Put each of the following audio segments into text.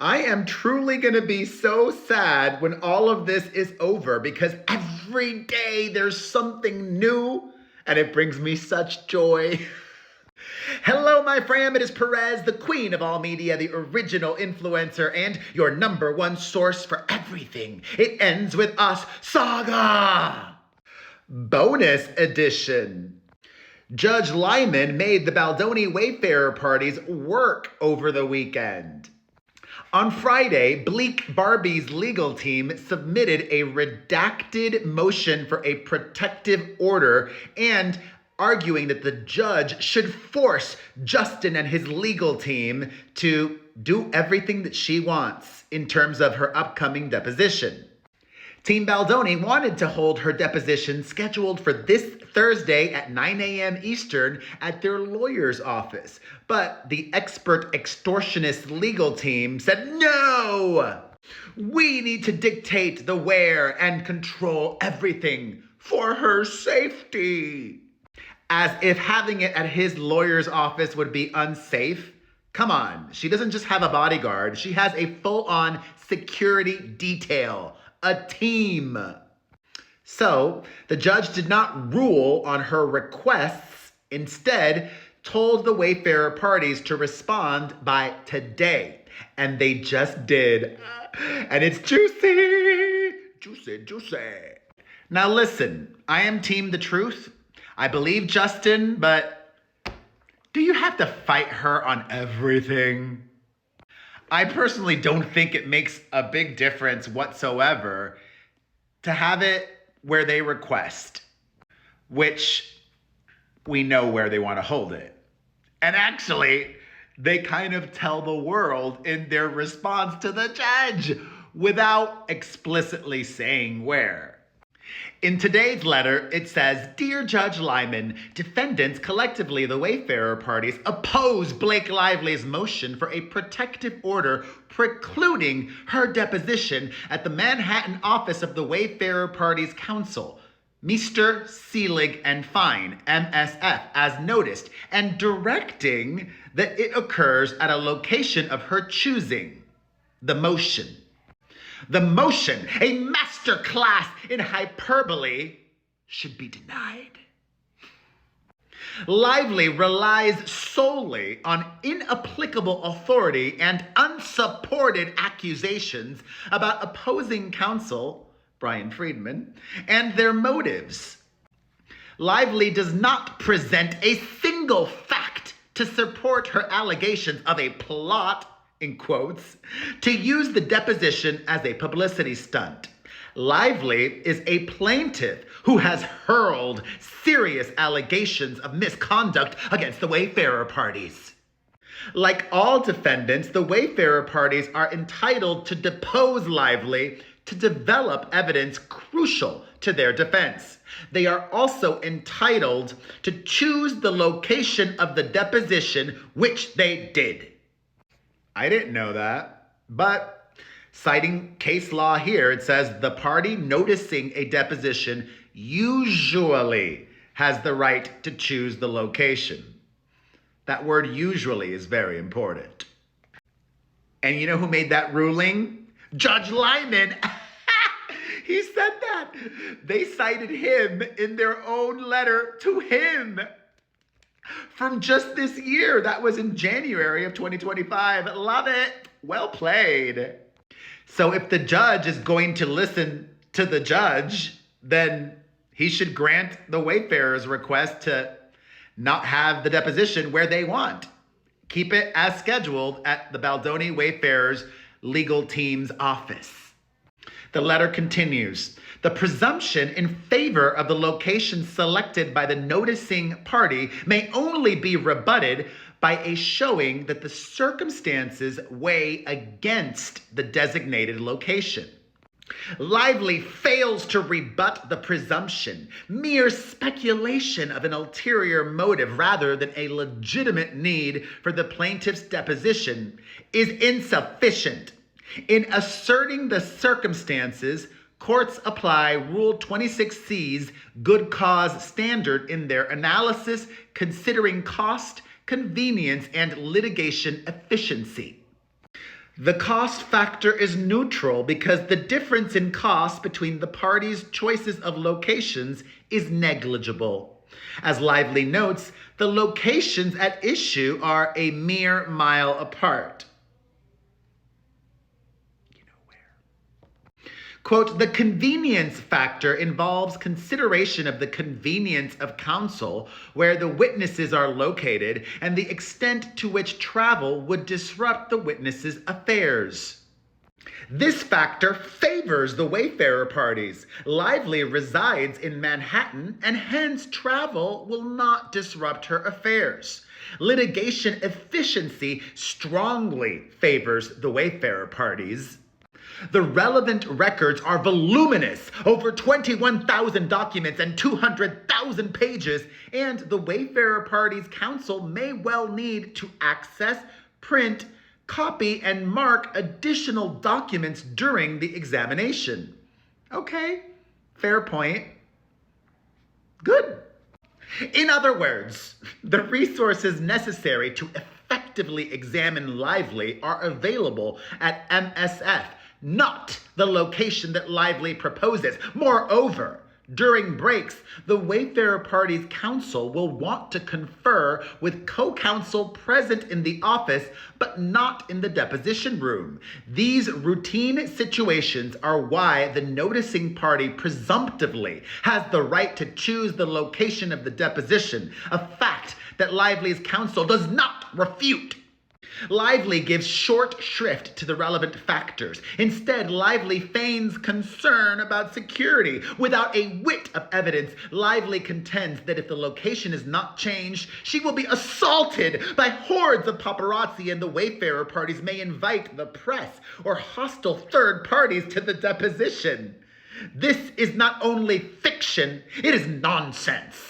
I am truly going to be so sad when all of this is over because every day there's something new and it brings me such joy. Hello, my fam. It is Perez, the queen of all media, the original influencer, and your number one source for everything. It ends with us saga. Bonus edition. Judge Lyman made the Baldoni Wayfarer parties work over the weekend. On Friday, Bleak Barbie's legal team submitted a redacted motion for a protective order and arguing that the judge should force Justin and his legal team to do everything that she wants in terms of her upcoming deposition. Team Baldoni wanted to hold her deposition scheduled for this Thursday at 9 a.m. Eastern at their lawyer's office. But the expert extortionist legal team said, no! We need to dictate the where and control everything for her safety. As if having it at his lawyer's office would be unsafe. Come on, she doesn't just have a bodyguard. She has a full-on security detail. A team. So the judge did not rule on her requests, instead told the Wayfarer parties to respond by today. And they just did. And it's juicy, juicy, juicy. Now listen, I am team the truth. I believe Justin, but do you have to fight her on everything? I personally don't think it makes a big difference whatsoever to have it where they request, which we know where they want to hold it. And actually, they kind of tell the world in their response to the judge without explicitly saying where. In today's letter, it says, Dear Judge Lyman, defendants, collectively the Wayfarer parties, oppose Blake Lively's motion for a protective order precluding her deposition at the Manhattan office of the Wayfarer parties' counsel, Mr. Seelig and Fine, MSF, as noticed, and directing that it occurs at a location of her choosing. The motion, a masterclass in hyperbole, should be denied. Lively relies solely on inapplicable authority and unsupported accusations about opposing counsel, Brian Friedman, and their motives. Lively does not present a single fact to support her allegations of a plot, in quotes, to use the deposition as a publicity stunt. Lively is a plaintiff who has hurled serious allegations of misconduct against the Wayfarer parties. Like all defendants, the Wayfarer parties are entitled to depose Lively to develop evidence crucial to their defense. They are also entitled to choose the location of the deposition, which they did. I didn't know that, but citing case law here, it says the party noticing a deposition usually has the right to choose the location. That word usually is very important. And you know who made that ruling? Judge Lyman. He said that. They cited him in their own letter to him. From just this year, that was in January of 2025. Love it. Well played. So if the judge is going to listen to the judge, then he should grant the Wayfarer's request to not have the deposition where they want. Keep it as scheduled at the Baldoni Wayfarer's legal team's office. The letter continues. The presumption in favor of the location selected by the noticing party may only be rebutted by a showing that the circumstances weigh against the designated location. Lively fails to rebut the presumption. Mere speculation of an ulterior motive rather than a legitimate need for the plaintiff's deposition is insufficient. In asserting the circumstances, courts apply Rule 26C's good cause standard in their analysis, considering cost, convenience, and litigation efficiency. The cost factor is neutral because the difference in cost between the parties' choices of locations is negligible. As Lively notes, the locations at issue are a mere mile apart. Quote, the convenience factor involves consideration of the convenience of counsel where the witnesses are located and the extent to which travel would disrupt the witnesses' affairs. This factor favors the Wayfarer parties. Lively resides in Manhattan and hence travel will not disrupt her affairs. Litigation efficiency strongly favors the Wayfarer parties. The relevant records are voluminous, over 21,000 documents and 200,000 pages, and the Wayfarer parties' counsel may well need to access, print, copy, and mark additional documents during the examination. Okay, fair point. Good. In other words, the resources necessary to effectively examine Lively are available at MSF, not the location that Lively proposes. Moreover, during breaks, the Wayfarer party's counsel will want to confer with co-counsel present in the office, but not in the deposition room. These routine situations are why the noticing party presumptively has the right to choose the location of the deposition, a fact that Lively's counsel does not refute. Lively gives short shrift to the relevant factors. Instead, Lively feigns concern about security. Without a whit of evidence, Lively contends that if the location is not changed, she will be assaulted by hordes of paparazzi, and the Wayfarer parties may invite the press or hostile third parties to the deposition. This is not only fiction, it is nonsense.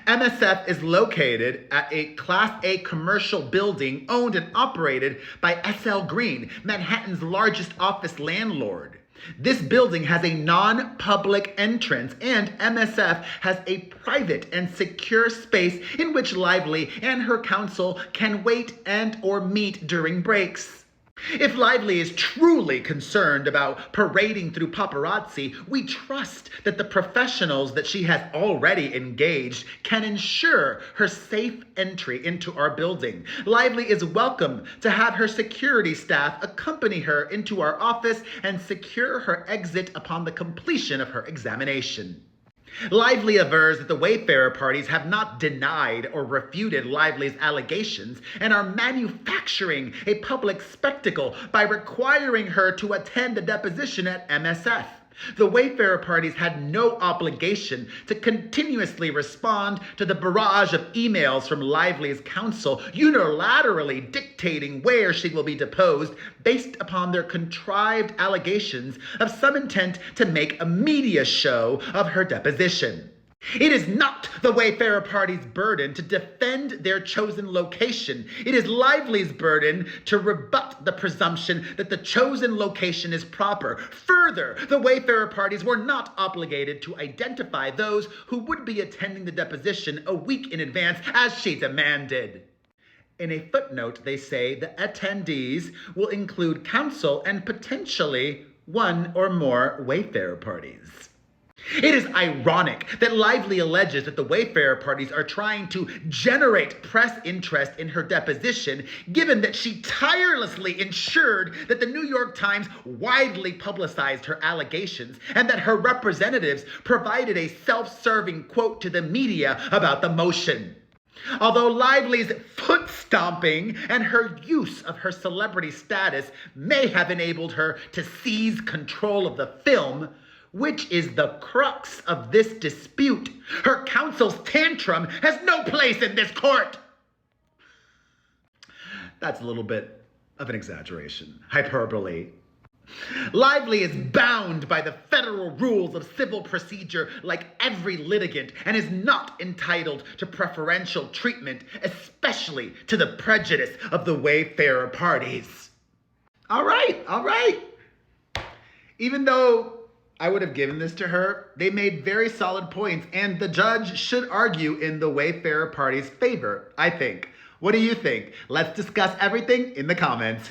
MSF is located at a Class A commercial building owned and operated by SL Green, Manhattan's largest office landlord. This building has a non-public entrance, and MSF has a private and secure space in which Lively and her counsel can wait and or meet during breaks. If Lively is truly concerned about parading through paparazzi, we trust that the professionals that she has already engaged can ensure her safe entry into our building. Lively is welcome to have her security staff accompany her into our office and secure her exit upon the completion of her examination. Lively avers that the Wayfarer parties have not denied or refuted Lively's allegations and are manufacturing a public spectacle by requiring her to attend the deposition at MSF. The Wayfarer parties had no obligation to continuously respond to the barrage of emails from Lively's counsel, unilaterally dictating where she will be deposed based upon their contrived allegations of some intent to make a media show of her deposition. It is not the Wayfarer party's burden to defend their chosen location. It is Lively's burden to rebut the presumption that the chosen location is proper. Further, the Wayfarer parties were not obligated to identify those who would be attending the deposition a week in advance, as she demanded. In a footnote, they say the attendees will include counsel and potentially one or more Wayfarer parties. It is ironic that Lively alleges that the Wayfarer parties are trying to generate press interest in her deposition, given that she tirelessly ensured that the New York Times widely publicized her allegations and that her representatives provided a self-serving quote to the media about the motion. Although Lively's foot stomping and her use of her celebrity status may have enabled her to seize control of the film, which is the crux of this dispute, her counsel's tantrum has no place in this court. That's a little bit of an exaggeration, hyperbole. Lively is bound by the federal rules of civil procedure like every litigant and is not entitled to preferential treatment, especially to the prejudice of the Wayfarer parties. All right. Even though I would have given this to her, they made very solid points, and the judge should argue in the Wayfarer party's favor, I think. What do you think? Let's discuss everything in the comments.